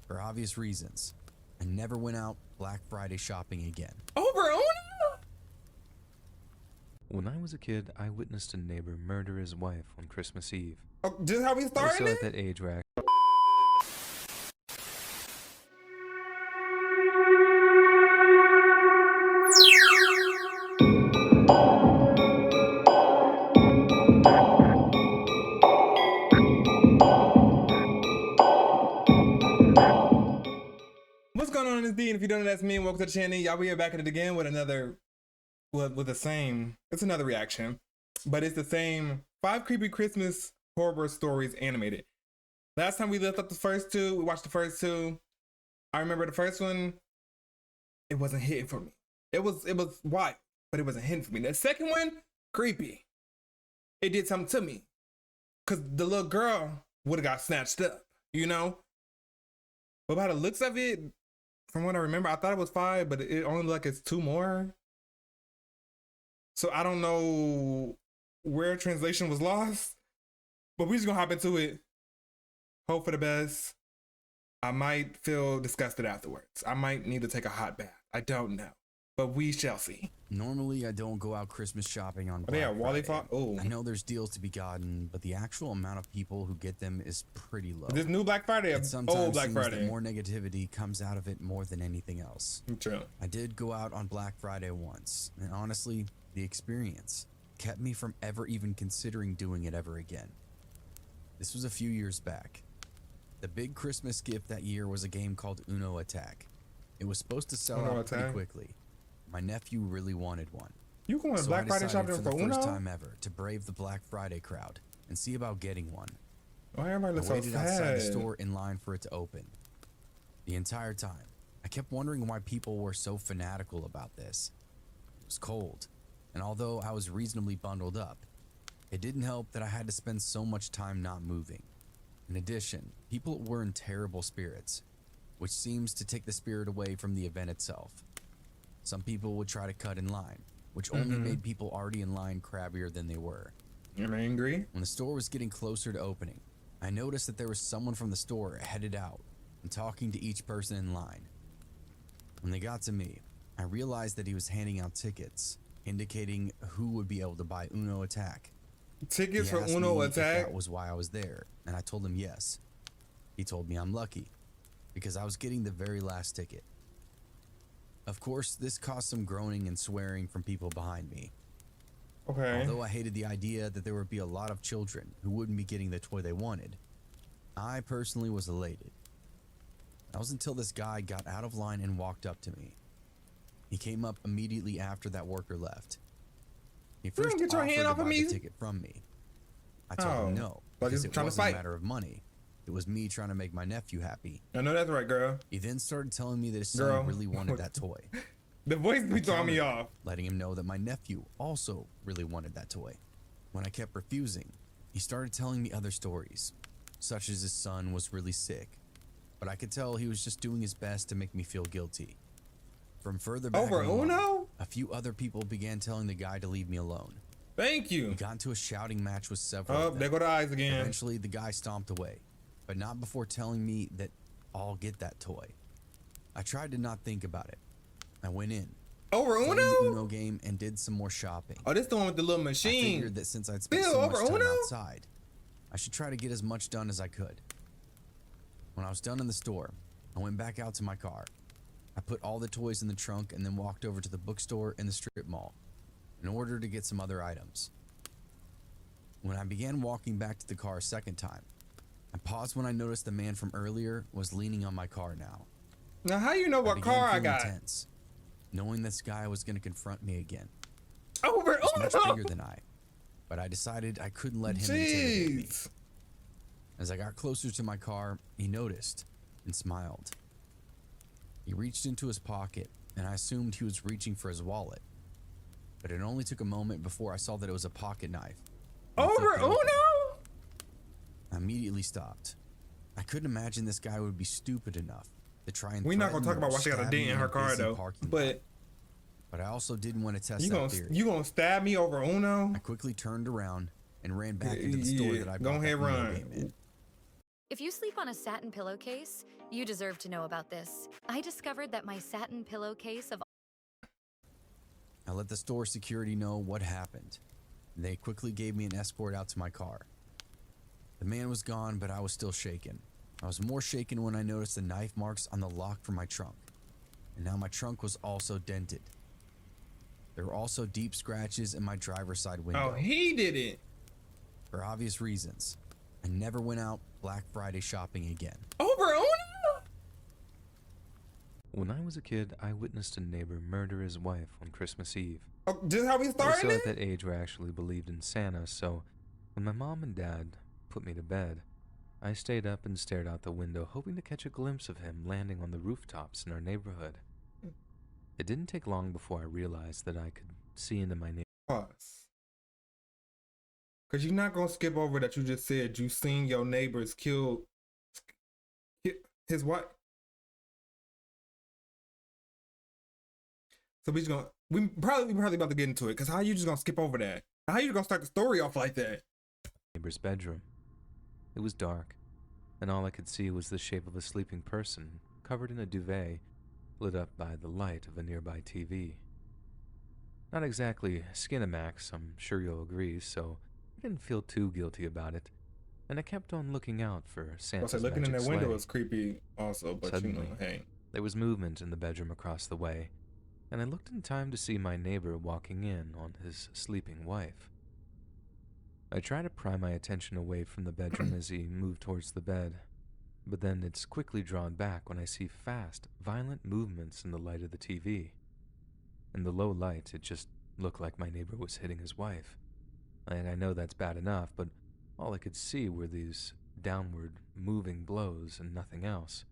For obvious reasons, I never went out Black Friday shopping again. Over Uno? When I was a kid, I witnessed a neighbor murder his wife on Christmas Eve. Oh, just how we I was started still it? at that age where What's going on in this D? And if you don't know, that's me, and welcome to the channel. Y'all, we are back at it again with another, with the same, it's another reaction, but it's the same 5 creepy Christmas horror stories animated. Last time we left up the first two, we watched the first two. I remember the first one, it wasn't hitting for me. It was white, but it wasn't hitting for me. The second one, creepy. It did something to me. Cause the little girl would have got snatched up, you know? But by the looks of it, from what I remember, I thought it was 5, but it only looked like it's 2 more. So I don't know where translation was lost, but we're just gonna hop into it. Hope for the best. I might feel disgusted afterwards. I might need to take a hot bath. I don't know, but we shall see. Normally, I don't go out Christmas shopping on Black Yeah, Wally Friday. Oh, I know there's deals to be gotten, but the actual amount of people who get them is pretty low. this new Black Friday, It sometimes old Black seems Friday. that more negativity comes out of it more than anything else. True. I did go out on Black Friday once, and honestly, the experience kept me from ever even considering doing it ever again. This was a few years back. The big Christmas gift that year was a game called Uno Attack. It was supposed to sell out pretty quickly. My nephew really wanted one. You going to So Black I Friday decided shopping for for the Uno? first time ever to brave the Black Friday crowd and see about getting one. Why everybody I looks so waited outside the sad? store in line for it to open. The entire time, I kept wondering why people were so fanatical about this. It was cold, and although I was reasonably bundled up, it didn't help that I had to spend so much time not moving. In addition, people were in terrible spirits, which seems to take the spirit away from the event itself. Some people would try to cut in line, which only made people already in line crabbier than they were. I'm angry. When the store was getting closer to opening, I noticed that there was someone from the store headed out and talking to each person in line. When they got to me, I realized that he was handing out tickets, indicating who would be able to buy Uno Attack. Tickets He for asked Uno me if Attack? that was why I was there, and I told him yes. He told me I'm lucky, because I was getting the very last ticket. Of course, this caused some groaning and swearing from people behind me. Okay. Although I hated the idea that there would be a lot of children who wouldn't be getting the toy they wanted, I personally was elated. That was until this guy got out of line and walked up to me. He came up immediately after that worker left. He first get your offered hand to off of buy me. the ticket from me. I told him no, like because he's it trying to wasn't a fight. matter of money. It was me trying to make my nephew happy. I know that's right, girl. He then started telling me that his son Girl. really wanted that toy. The voice be I throwing me countered, off. letting him know that my nephew also really wanted that toy. When I kept refusing, he started telling me other stories, such as his son was really sick, but I could tell he was just doing his best to make me feel guilty. From further back Over in the line, Uno? a few other people began telling the guy to leave me alone. Thank We you. got into a shouting match with several Oh, of them. there go the eyes again. Eventually, the guy stomped away, but not before telling me that I'll get that toy. I tried to not think about it. I went in, Over played the Uno? Uno game, and did some more shopping. Oh, this the one with the little I machine. figured that since I'd spent Bill, so much over time Uno? outside, I should try to get as much done as I could. When I was done in the store, I went back out to my car. I put all the toys in the trunk and then walked over to the bookstore in the strip mall in order to get some other items. When I began walking back to the car a second time, I paused when I noticed the man from earlier was leaning on my car now. Now, how you know what began car I feeling got? tense, knowing this guy was going to confront me again. Over He was much Uno? bigger than I, but I decided I couldn't let him intimidate me. Jeez. As I got closer to my car, he noticed and smiled. He reached into his pocket, and I assumed he was reaching for his wallet. But it only took a moment before I saw that it was a pocket knife. He Over flipped it open. Uno? I immediately stopped. I couldn't imagine this guy would be stupid enough to try and We're not gonna threaten talk about or why she got a stab dent me in her a car busy though. parking lot. But I also didn't want to test you that gonna theory. stab me over Uno? I quickly turned around and ran back into the store that I Go bought ahead, that Uno run. game in. If you sleep on a satin pillowcase, you deserve to know about this. I discovered that my satin pillowcase of I let the store security know what happened. They quickly gave me an escort out to my car. The man was gone, but I was still shaken. I was more shaken when I noticed the knife marks on the lock from my trunk. And now my trunk was also dented. There were also deep scratches in my driver's side window. Oh, he did it. For obvious reasons, I never went out Black Friday shopping again. Over Uno? When I was a kid, I witnessed a neighbor murder his wife on Christmas Eve. Oh, just how we I was started still it? at that age where I actually believed in Santa, so when my mom and dad put me to bed, I stayed up and stared out the window, hoping to catch a glimpse of him landing on the rooftops in our neighborhood. It didn't take long before I realized that I could see into my neighborhood. Pause. Because you're not going to skip over that you just said you seen your neighbors kill his wife. So we probably about to get into it. Because how you just going to skip over that? How you going to start the story off like that? Neighbor's bedroom. It was dark, and all I could see was the shape of a sleeping person covered in a duvet, lit up by the light of a nearby TV. Not exactly Skinamax, I'm sure you'll agree, so I didn't feel too guilty about it, and I kept on looking out for Santa's Also, looking in magic that window sleigh. is creepy also, but Suddenly, you know, hey. There was movement in the bedroom across the way, and I looked in time to see my neighbor walking in on his sleeping wife. I try to pry my attention away from the bedroom as he moved towards the bed, but then it's quickly drawn back when I see fast, violent movements in the light of the TV. In the low light, it just looked like my neighbor was hitting his wife. And I know that's bad enough, but all I could see were these downward moving blows and nothing else.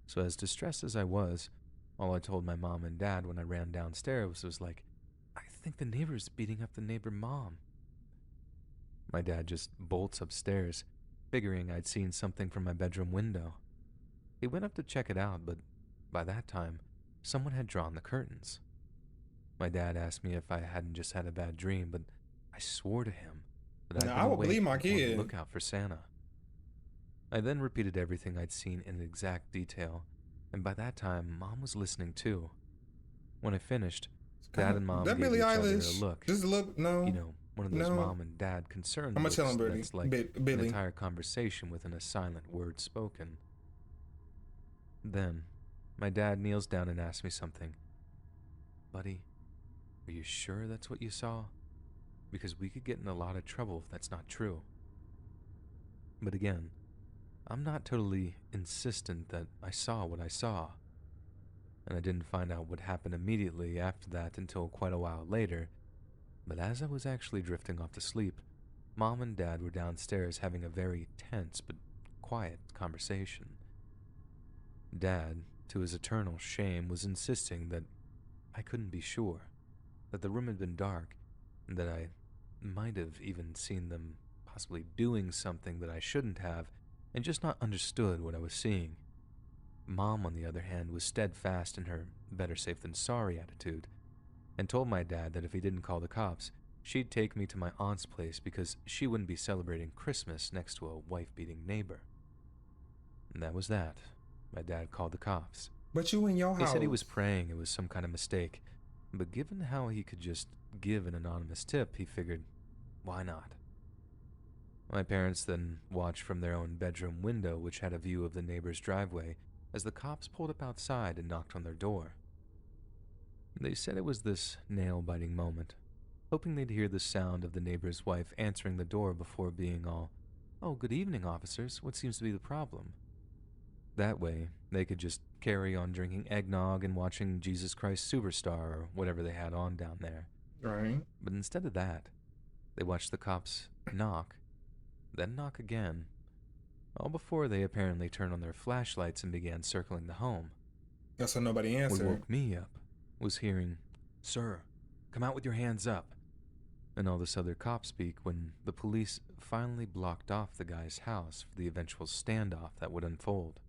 So as distressed as I was, all I told my mom and dad when I ran downstairs was like, I think the neighbor's beating up the neighbor mom. My dad just bolts upstairs, figuring I'd seen something from my bedroom window. He went up to check it out, but by that time, someone had drawn the curtains. My dad asked me if I hadn't just had a bad dream, but I swore to him that I'd Now, been I would awake believe my and on the kid. lookout for Santa. I then repeated everything I'd seen in exact detail, and by that time, Mom was listening too. When I finished, Dad and Mom that gave Billie each other Eilish. a look. Just look, no. You know, one of those No. mom and dad concerned I'm gonna looks tell him, Billy. that's like an Billy. entire conversation within a silent word spoken. Then, my dad kneels down and asks me something. Buddy, are you sure that's what you saw? Because we could get in a lot of trouble if that's not true. But again, I'm not totally insistent that I saw what I saw. And I didn't find out what happened immediately after that until quite a while later. But as I was actually drifting off to sleep, Mom and Dad were downstairs having a very tense but quiet conversation. Dad, to his eternal shame, was insisting that I couldn't be sure, that the room had been dark, and that I might have even seen them possibly doing something that I shouldn't have, and just not understood what I was seeing. Mom, on the other hand, was steadfast in her better safe than sorry attitude, and told my dad that if he didn't call the cops, she'd take me to my aunt's place because she wouldn't be celebrating Christmas next to a wife-beating neighbor. And that was that. My dad called the cops. But you in your house. He said he was praying it was some kind of mistake, but given how he could just give an anonymous tip, he figured, why not? My parents then watched from their own bedroom window, which had a view of the neighbor's driveway, as the cops pulled up outside and knocked on their door. They said it was this nail-biting moment, hoping they'd hear the sound of the neighbor's wife answering the door before being all, "Oh, good evening, officers. What seems to be the problem?" That way, they could just carry on drinking eggnog and watching Jesus Christ Superstar or whatever they had on down there. Right. But instead of that, they watched the cops knock, then knock again, all before they apparently turned on their flashlights and began circling the home. That's so nobody What answered. woke me up was hearing, "Sir, come out with your hands up," and all this other cop speak when the police finally blocked off the guy's house for the eventual standoff that would unfold.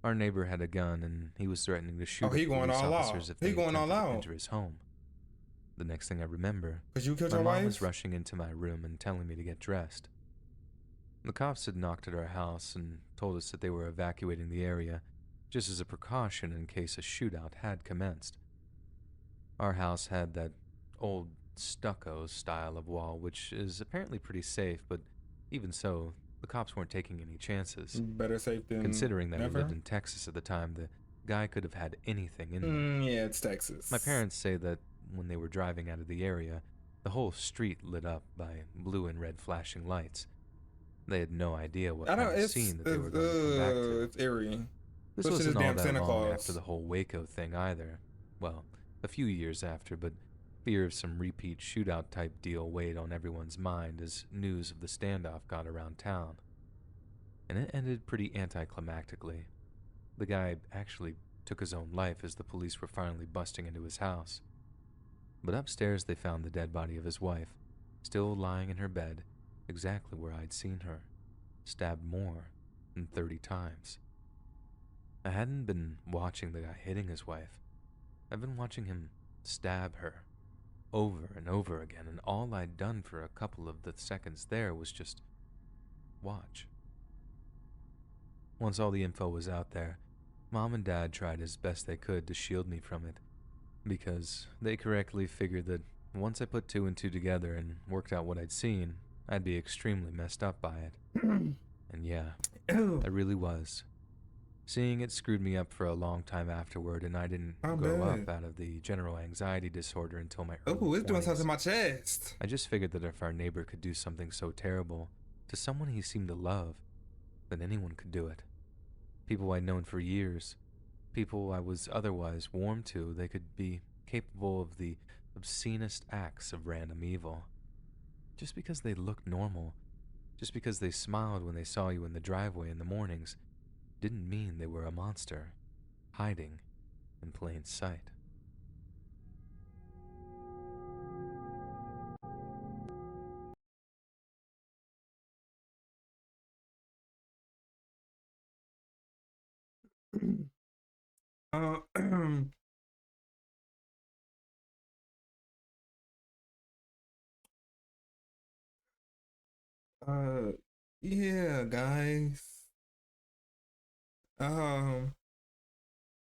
Our neighbor had a gun and he was threatening to shoot Oh, he at going police all out. officers if He they going all attempted to out. enter his home. The next thing I remember, Cause you killed my your mom wife? was rushing into my room and telling me to get dressed. The cops had knocked at our house and told us that they were evacuating the area just as a precaution in case a shootout had commenced. Our house had that old stucco style of wall, which is apparently pretty safe, but even so, the cops weren't taking any chances. Better safe than Considering that we never. lived in Texas at the time, the guy could have had anything in there. Yeah, it's Texas. My parents say that when they were driving out of the area, the whole street lit up by blue and red flashing lights. They had no idea what I kind don't. of It's scene that they were going to come back to. it's eerie. This Especially wasn't this all damn that Santa long Claus. after the whole Waco thing either. Well, a few years after, but fear of some repeat shootout type deal weighed on everyone's mind as news of the standoff got around town. And it ended pretty anticlimactically. The guy actually took his own life as the police were finally busting into his house. But upstairs they found the dead body of his wife, still lying in her bed, exactly where I'd seen her, stabbed more than 30 times. I hadn't been watching the guy hitting his wife. I've been watching him stab her over and over again, and all I'd done for a couple of the seconds there was just watch. Once all the info was out there, Mom and Dad tried as best they could to shield me from it, because they correctly figured that once I put two and two together and worked out what I'd seen, I'd be extremely messed up by it. And yeah, I really was. Seeing it screwed me up for a long time afterward, and I didn't grow up out of the general anxiety disorder until my early 20s. Oh, it's doing something to my chest. I just figured that if our neighbor could do something so terrible to someone he seemed to love, then anyone could do it. People I'd known for years, people I was otherwise warm to, they could be capable of the obscenest acts of random evil. Just because they looked normal, just because they smiled when they saw you in the driveway in the mornings, didn't mean they were a monster, hiding in plain sight. uh, yeah, guys.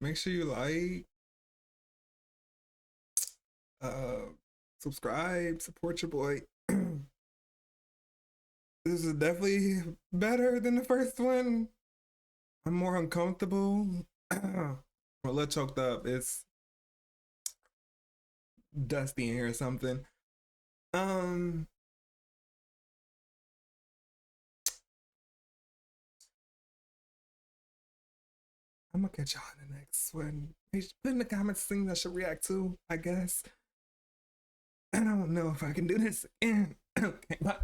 Make sure you like, subscribe, support your boy. This is definitely better than the first one. I'm more uncomfortable. I'm a little choked up. It's dusty in here or something. I'm gonna catch y'all in the next one. Put in the comments things I should react to, I guess. I don't know if I can do this again. Okay, bye.